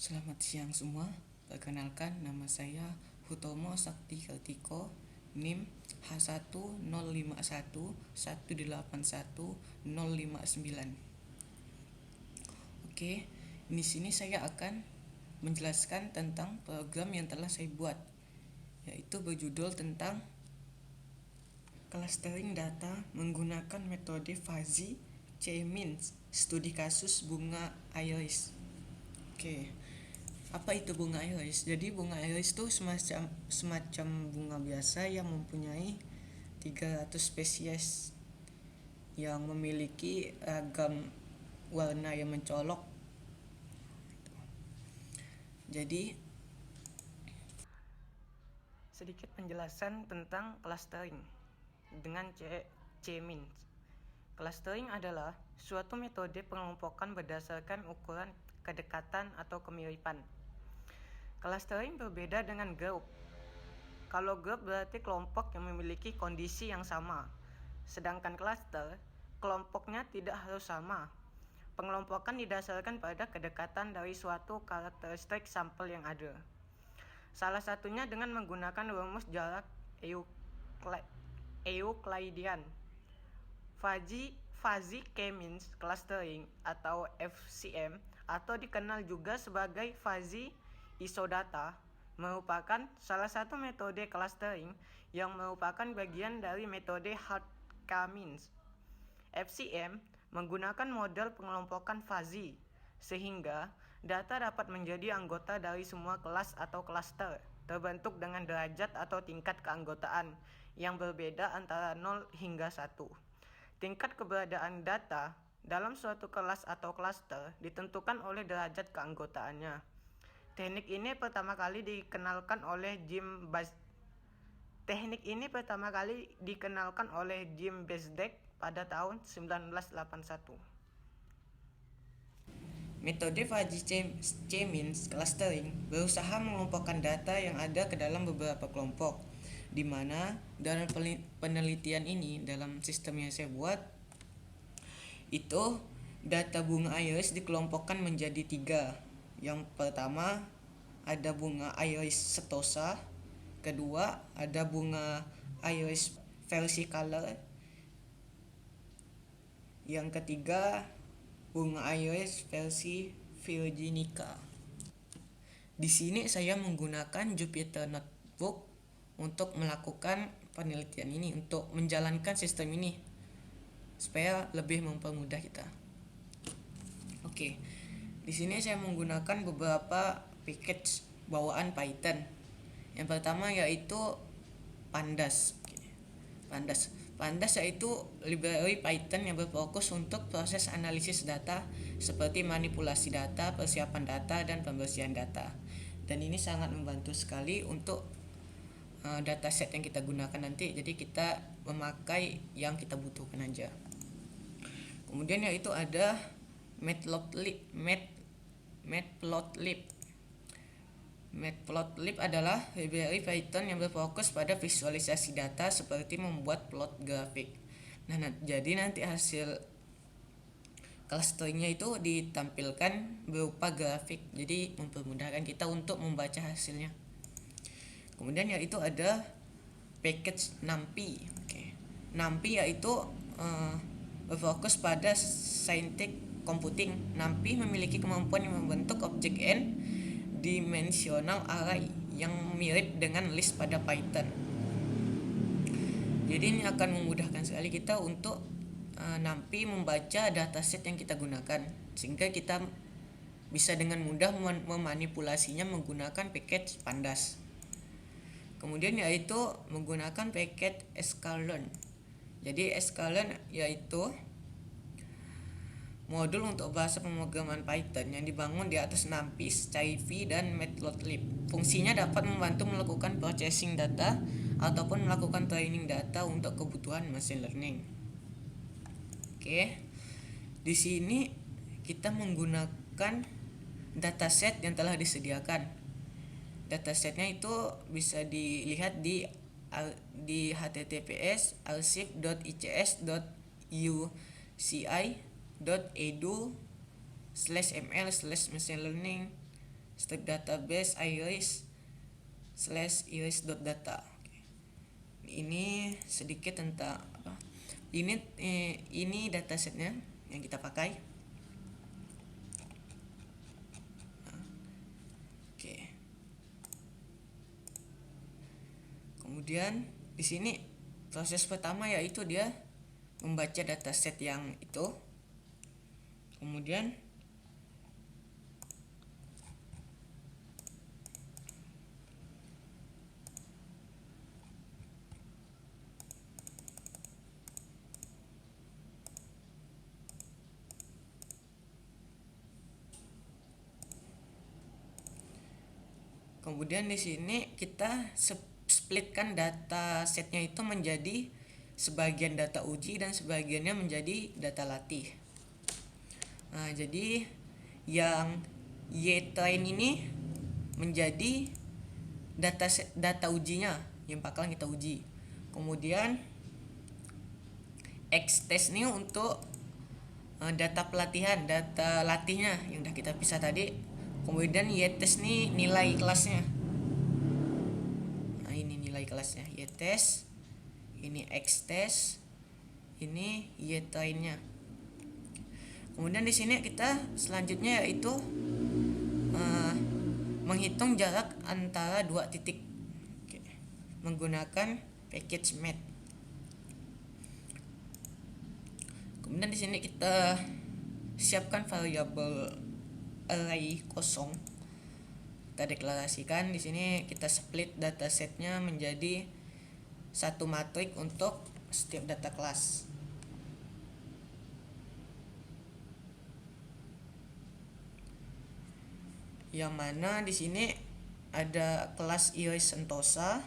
Selamat siang semua. Perkenalkan, nama saya Hutomo Sakti Kartiko, NIM H1051181181059. Oke, di sini saya akan menjelaskan tentang program yang telah saya buat, yaitu berjudul tentang clustering data menggunakan metode fuzzy K-means, studi kasus bunga iris. Oke. Apa itu bunga iris? Jadi bunga iris itu semacam bunga biasa yang mempunyai 300 spesies yang memiliki ragam warna yang mencolok. Jadi sedikit penjelasan tentang clustering dengan K-means. Clustering adalah suatu metode pengelompokan berdasarkan ukuran kedekatan atau kemiripan. Clustering berbeda dengan group. Kalau group berarti kelompok yang memiliki kondisi yang sama, sedangkan cluster, kelompoknya tidak harus sama. Pengelompokan didasarkan pada kedekatan dari suatu karakteristik sampel yang ada. Salah satunya dengan menggunakan rumus jarak Euklidean. Fuzzy K-means clustering atau FCM atau dikenal juga sebagai fuzzy isodata merupakan salah satu metode clustering yang merupakan bagian dari metode hard K-means. FCM menggunakan model pengelompokan fuzzy sehingga data dapat menjadi anggota dari semua kelas atau klaster terbentuk dengan derajat atau tingkat keanggotaan yang berbeda antara 0 hingga 1. Tingkat keberadaan data dalam suatu kelas atau klaster ditentukan oleh derajat keanggotaannya. Teknik ini pertama kali dikenalkan oleh Jim Bezdek pada tahun 1981. Metode fuzzy K-means clustering berusaha mengelompokkan data yang ada ke dalam beberapa kelompok, di mana dalam penelitian ini, dalam sistem yang saya buat, itu data bunga iris dikelompokkan menjadi 3. Yang pertama ada bunga iris setosa, kedua ada bunga iris versicolor, yang ketiga bunga iris versi virginica. Di sini saya menggunakan Jupyter Notebook untuk melakukan penelitian ini, untuk menjalankan sistem ini supaya lebih mempermudah kita. Oke. Di sini saya menggunakan beberapa package bawaan Python. Yang pertama yaitu Pandas. Pandas yaitu library Python yang berfokus untuk proses analisis data seperti manipulasi data, persiapan data, dan pembersihan data. Dan ini sangat membantu sekali untuk dataset yang kita gunakan nanti. Jadi kita memakai yang kita butuhkan aja. Kemudian yaitu ada Matplotlib adalah library Python yang berfokus pada visualisasi data seperti membuat plot grafik. Jadi nanti hasil clusteringnya itu ditampilkan berupa grafik, jadi mempermudahkan kita untuk membaca hasilnya. Kemudian yaitu ada package NumPy. NumPy yaitu berfokus pada scientific computing. NumPy memiliki kemampuan yang membentuk objek n-dimensional array yang mirip dengan list pada Python. Jadi ini akan memudahkan sekali kita untuk NumPy membaca dataset yang kita gunakan, sehingga kita bisa dengan mudah memanipulasinya menggunakan package Pandas. Kemudian yaitu menggunakan package sklearn. Jadi sklearn yaitu modul untuk bahasa pemrograman Python yang dibangun di atas NumPy, Scify, dan Matplotlib. Fungsinya dapat membantu melakukan processing data ataupun melakukan training data untuk kebutuhan machine learning. Oke. Di sini kita menggunakan dataset yang telah disediakan. Datasetnya itu bisa dilihat di https://archive.ics.uci.edu/ml/machine learning stack database iris/iris.data. Ini sedikit tentang apa? Ini datasetnya yang kita pakai. Oke. Kemudian di sini proses pertama yaitu dia membaca dataset yang itu. Kemudian di sini kita splitkan data setnya itu menjadi sebagian data uji dan sebagiannya menjadi data latih. Nah, jadi yang Y-train ini menjadi data ujinya yang bakalan kita uji. Kemudian X-test ini untuk data pelatihan, data latihnya yang udah kita pisah tadi. Kemudian Y-test ini nilai kelasnya. Nah, ini nilai kelasnya Y-test, ini X-test, ini Y-trainnya. Kemudian di sini kita selanjutnya yaitu menghitung jarak antara dua titik. Oke. Menggunakan package math. Kemudian di sini kita siapkan variabel array kosong. Kita deklarasikan di sini kita split datasetnya menjadi satu matrik untuk setiap data kelas. Yang mana di sini ada kelas Iris Sentosa,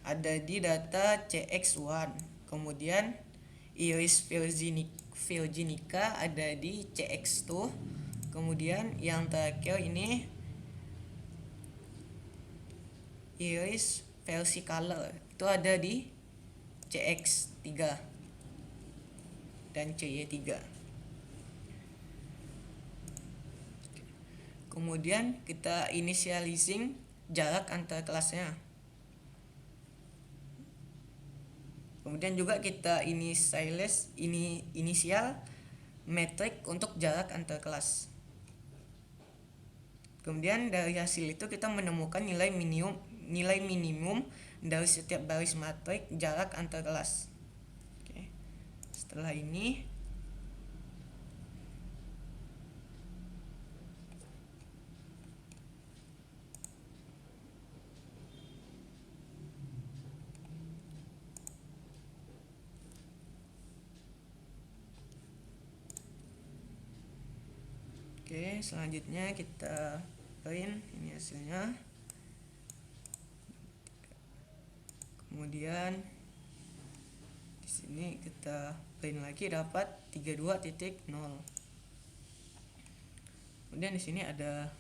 ada di data CX1. Kemudian Iris Virginica ada di CX2. Kemudian yang terakhir ini Iris Versicolor itu ada di CX3 dan CY3. Kemudian kita initializing jarak antar kelasnya. Kemudian juga kita inisial metrik untuk jarak antar kelas. Kemudian dari hasil itu kita menemukan nilai minimum dari setiap baris matrik jarak antar kelas. Oke. Setelah ini selanjutnya kita print ini hasilnya. Kemudian di sini kita print lagi dapat 32.0. Kemudian di sini ada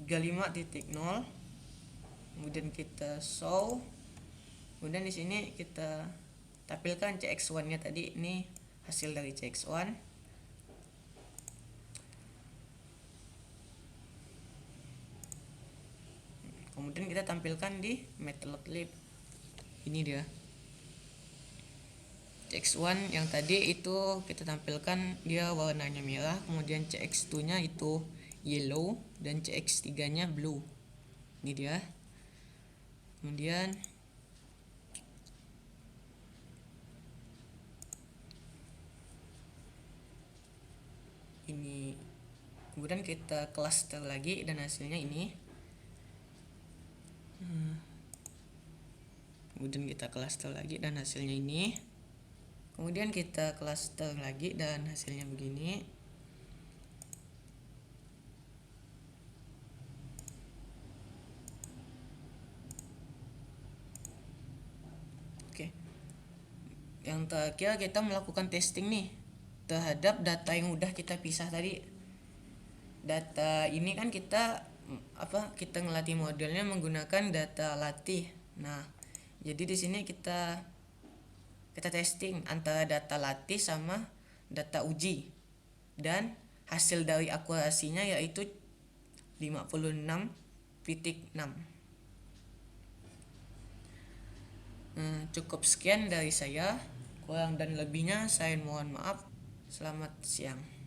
35.0. Kemudian kita show. Kemudian di sini kita tampilkan CX1-nya tadi, ini hasil dari CX1. Kemudian kita tampilkan di matplotlib. Ini dia CX1 yang tadi itu kita tampilkan dia warnanya merah, kemudian CX2 nya itu yellow dan CX3 nya blue. Ini dia. Kemudian ini, kemudian kita cluster lagi dan hasilnya ini. Kemudian kita cluster lagi dan hasilnya ini. Kemudian kita cluster lagi dan hasilnya begini. Oke. Yang terakhir kita melakukan testing nih terhadap data yang udah kita pisah tadi. Data ini kan kita ngelatih modelnya menggunakan data latih. Nah, jadi di sini kita testing antara data latih sama data uji dan hasil dari akurasinya yaitu 56,6. Cukup sekian dari saya. Kurang dan lebihnya saya mohon maaf. Selamat siang.